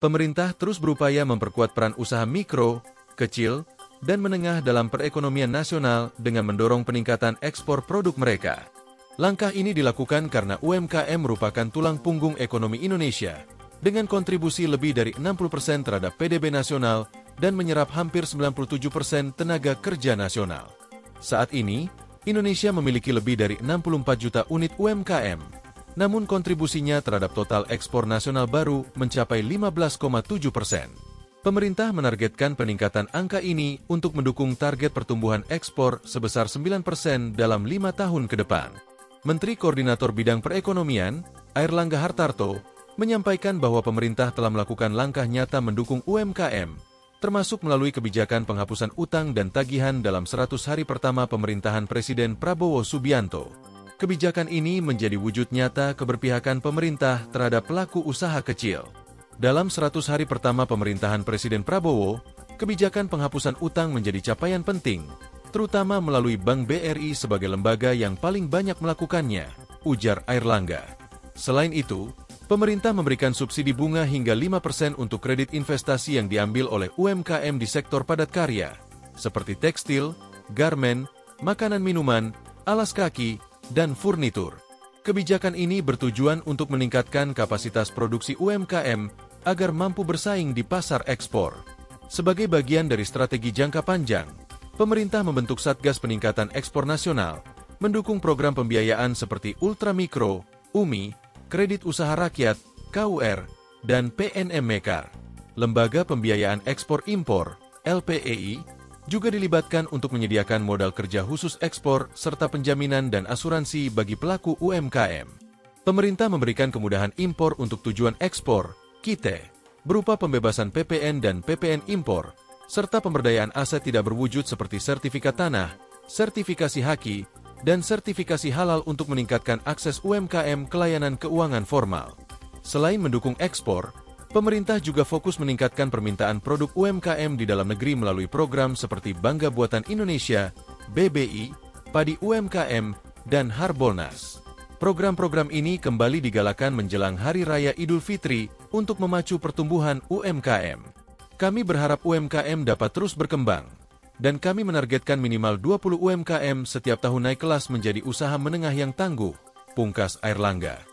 Pemerintah terus berupaya memperkuat peran usaha mikro, kecil, dan menengah dalam perekonomian nasional dengan mendorong peningkatan ekspor produk mereka. Langkah ini dilakukan karena UMKM merupakan tulang punggung ekonomi Indonesia, dengan kontribusi lebih dari 60% terhadap PDB nasional dan menyerap hampir 97% tenaga kerja nasional. Saat ini, Indonesia memiliki lebih dari 64 juta unit UMKM, namun kontribusinya terhadap total ekspor nasional baru mencapai 15,7%. Pemerintah menargetkan peningkatan angka ini untuk mendukung target pertumbuhan ekspor sebesar 9% dalam 5 tahun ke depan. Menteri Koordinator Bidang Perekonomian, Airlangga Hartarto, menyampaikan bahwa pemerintah telah melakukan langkah nyata mendukung UMKM, termasuk melalui kebijakan penghapusan utang dan tagihan dalam 100 hari pertama pemerintahan Presiden Prabowo Subianto. Kebijakan ini menjadi wujud nyata keberpihakan pemerintah terhadap pelaku usaha kecil. Dalam 100 hari pertama pemerintahan Presiden Prabowo, kebijakan penghapusan utang menjadi capaian penting, terutama melalui Bank BRI sebagai lembaga yang paling banyak melakukannya, ujar Airlangga. Selain itu, pemerintah memberikan subsidi bunga hingga 5% untuk kredit investasi yang diambil oleh UMKM di sektor padat karya, seperti tekstil, garmen, makanan minuman, alas kaki, dan furnitur. Kebijakan ini bertujuan untuk meningkatkan kapasitas produksi UMKM agar mampu bersaing di pasar ekspor. Sebagai bagian dari strategi jangka panjang, pemerintah membentuk Satgas Peningkatan Ekspor Nasional, mendukung program pembiayaan seperti Ultramikro, UMI, Kredit Usaha Rakyat, KUR, dan PNM Mekar. Lembaga Pembiayaan Ekspor Impor, LPEI, juga dilibatkan untuk menyediakan modal kerja khusus ekspor serta penjaminan dan asuransi bagi pelaku UMKM. Pemerintah memberikan kemudahan impor untuk tujuan ekspor, KITE, berupa pembebasan PPN dan PPN impor, serta pemberdayaan aset tidak berwujud seperti sertifikat tanah, sertifikasi haki, dan sertifikasi halal untuk meningkatkan akses UMKM ke layanan keuangan formal. Selain mendukung ekspor, pemerintah juga fokus meningkatkan permintaan produk UMKM di dalam negeri melalui program seperti Bangga Buatan Indonesia, BBI, Padi UMKM, dan Harbolnas. Program-program ini kembali digalakan menjelang Hari Raya Idul Fitri untuk memacu pertumbuhan UMKM. Kami berharap UMKM dapat terus berkembang, dan kami menargetkan minimal 20 UMKM setiap tahun naik kelas menjadi usaha menengah yang tangguh, pungkas Airlangga.